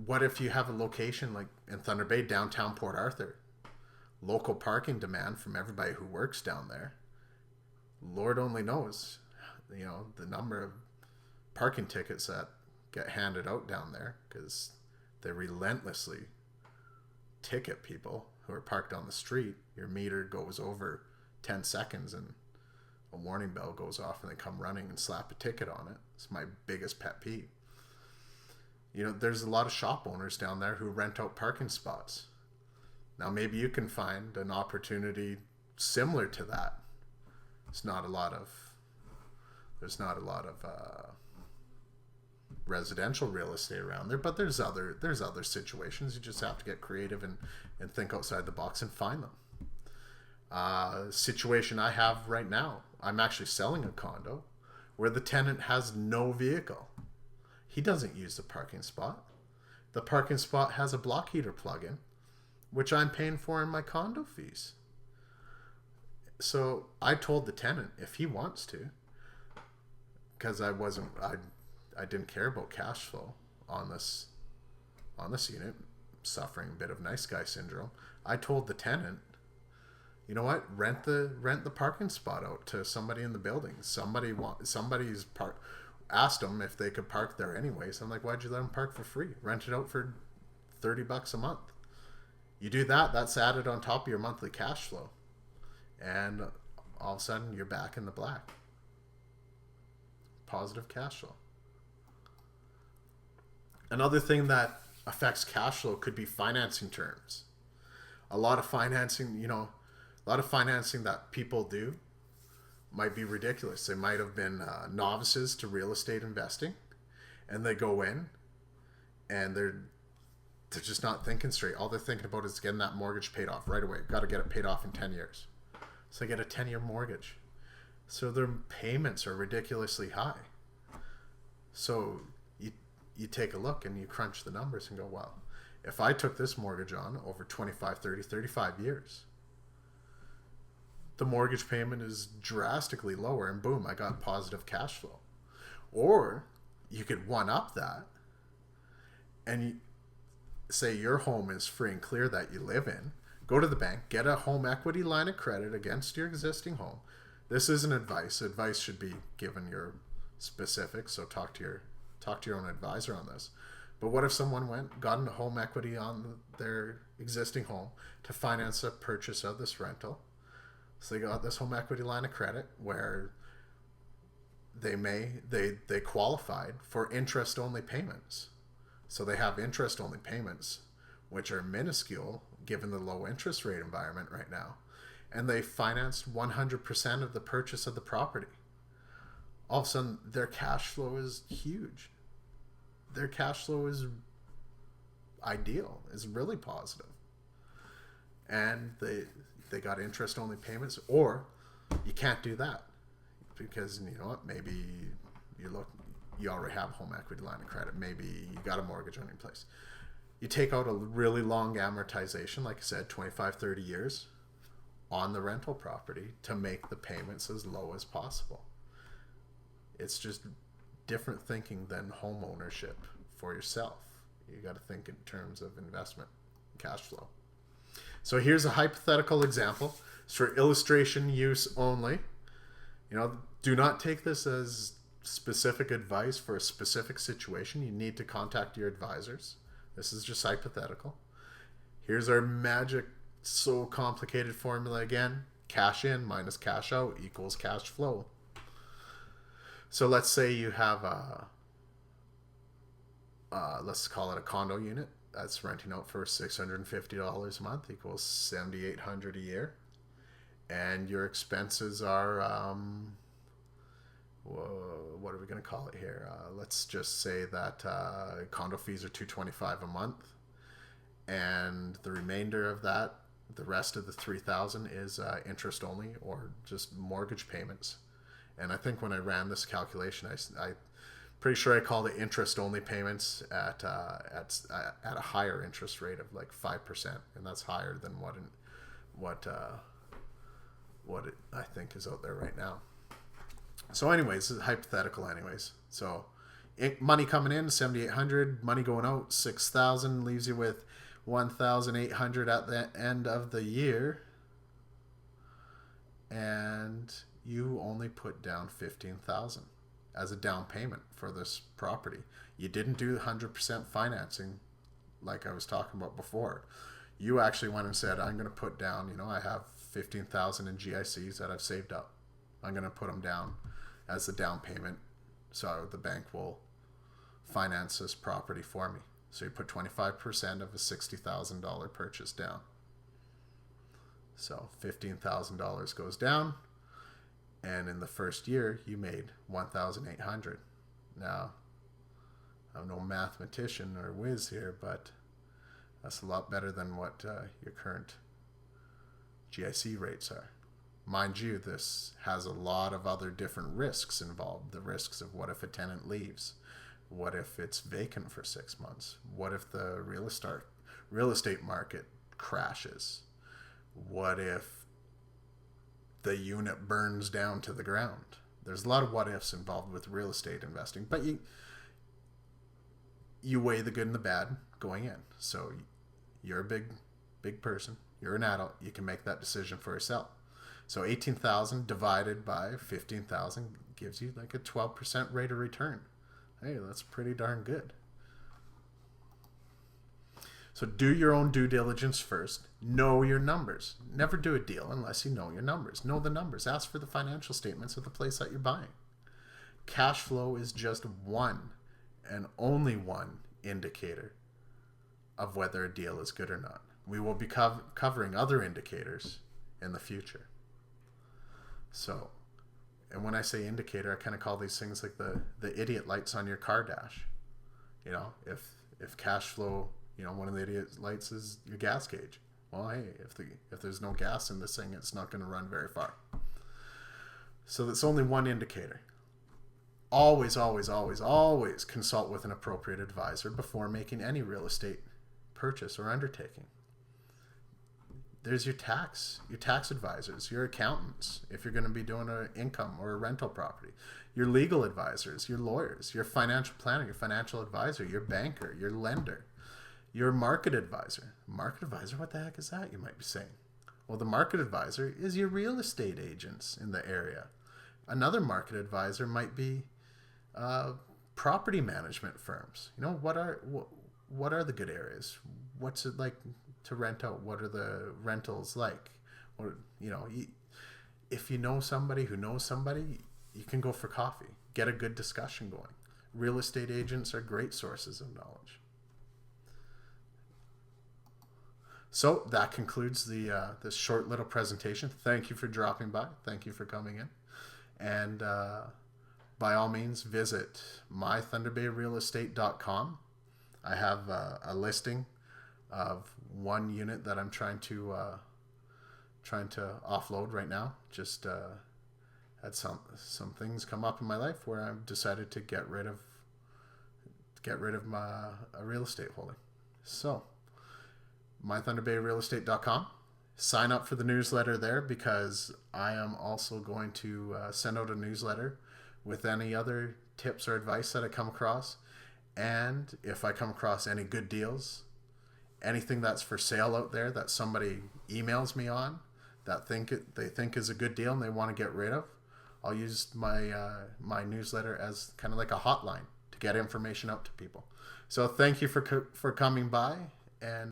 what if you have a location like in Thunder Bay, downtown Port Arthur? Local parking demand from everybody who works down there. Lord only knows, the number of parking tickets that get handed out down there because they relentlessly ticket people who are parked on the street. Your meter goes over 10 seconds and a warning bell goes off and they come running and slap a ticket on it. It's my biggest pet peeve. There's a lot of shop owners down there who rent out parking spots. Now, maybe you can find an opportunity similar to that. There's not a lot of residential real estate around there, but there's other situations. You just have to get creative and think outside the box and find them. Situation I have right now, I'm actually selling a condo where the tenant has no vehicle. He doesn't use the parking spot. The parking spot has a block heater plug-in, which I'm paying for in my condo fees. So I told the tenant if he wants to, because I didn't care about cash flow on this unit, suffering a bit of nice guy syndrome. I told the tenant, you know what, rent the parking spot out to somebody in the building. Asked them if they could park there anyways. I'm like, why'd you let them park for free? Rent it out for $30 a month. You do that, that's added on top of your monthly cash flow. And all of a sudden, you're back in the black. Positive cash flow. Another thing that affects cash flow could be financing terms. A lot of financing that people do might be ridiculous. They might have been novices to real estate investing, and they go in, and they're just not thinking straight. All they're thinking about is getting that mortgage paid off right away. Got to get it paid off in 10 years. So they get a 10-year mortgage. So their payments are ridiculously high. So you take a look and you crunch the numbers and go, well, if I took this mortgage on over 25, 30, 35 years, the mortgage payment is drastically lower, and boom, I got positive cash flow. Or you could one up that and say your home is free and clear that you live in. Go to the bank, get a home equity line of credit against your existing home. This isn't advice. Advice should be given your specifics, so talk to your own advisor on this. But what if someone got a home equity on their existing home to finance a purchase of this rental? So they got this home equity line of credit where they qualified for interest only payments. So they have interest only payments, which are minuscule given the low interest rate environment right now. And they financed 100% of the purchase of the property. All of a sudden, their cash flow is huge. Their cash flow is ideal, is really positive. And they got interest only payments. Or you can't do that because, you know what, maybe you already have a home equity line of credit. Maybe you got a mortgage on your place. You take out a really long amortization, like I said, 25, 30 years on the rental property to make the payments as low as possible. It's just different thinking than home ownership for yourself. You got to think in terms of investment, cash flow. So here's a hypothetical example. It's for illustration use only. Do not take this as specific advice for a specific situation. You need to contact your advisors. This is just hypothetical. Here's our magic, so complicated formula again. Cash in minus cash out equals cash flow. So let's say you have let's call it a condo unit that's renting out for $650 a month equals $7,800 a year. And your expenses are, what are we going to call it here? Let's just say that condo fees are $225 a month, and the remainder of that, the rest of the $3,000 is interest only or just mortgage payments. And I think when I ran this calculation, I pretty sure I called it interest only payments at a higher interest rate of like 5%, and that's higher than what I think is out there right now. So anyways, this is hypothetical anyways. So money coming in 7,800, money going out 6,000, leaves you with 1,800 at the end of the year, and you only put down 15,000 as a down payment for this property. You didn't do 100% financing like I was talking about before. You actually went and said, I'm going to put down, I have 15,000 in GICs that I've saved up. I'm going to put them down as the down payment, so the bank will finance this property for me. So you put 25% of a $60,000 purchase down. So $15,000 goes down, and in the first year you made 1,800. Now, I'm no mathematician or whiz here, but that's a lot better than what your current GIC rates are. Mind you, this has a lot of other different risks involved. The risks of what if a tenant leaves? What if it's vacant for 6 months? What if the real estate market crashes? What if the unit burns down to the ground? There's a lot of what ifs involved with real estate investing, but you weigh the good and the bad going in. So you're a big person. You're an adult. You can make that decision for yourself. So 18,000 divided by 15,000 gives you like a 12% rate of return. Hey, that's pretty darn good. So do your own due diligence first. Know your numbers. Never do a deal unless you know your numbers. Know the numbers. Ask for the financial statements of the place that you're buying. Cash flow is just one and only one indicator of whether a deal is good or not. We will be covering other indicators in the future. So, and when I say indicator, I kind of call these things like the idiot lights on your car dash. If cash flow, one of the idiot lights is your gas gauge. Well, hey, if there's no gas in this thing, it's not going to run very far. So that's only one indicator. Always, always, always, always consult with an appropriate advisor before making any real estate purchase or undertaking. There's your tax advisors, your accountants, if you're going to be doing an income or a rental property, your legal advisors, your lawyers, your financial planner, your financial advisor, your banker, your lender, your market advisor. Market advisor, what the heck is that, you might be saying? Well, the market advisor is your real estate agents in the area. Another market advisor might be property management firms. What are the good areas? What's it like to rent out? What are the rentals like? Or if you know somebody who knows somebody, you can go for coffee, get a good discussion going. Real estate agents are great sources of knowledge. So that concludes this short little presentation. Thank you for dropping by. Thank you for coming in. And by all means, visit mythunderbayrealestate.com. I have a listing of one unit that I'm trying to offload right now. Just had some things come up in my life where I've decided to get rid of my real estate holding. So mythunderbayrealestate.com. Sign up for the newsletter there, because I am also going to send out a newsletter with any other tips or advice that I come across. And if I come across any good deals, anything that's for sale out there that somebody emails me on that they think is a good deal and they want to get rid of, I'll use my newsletter as kind of like a hotline to get information out to people. So thank you for coming by, and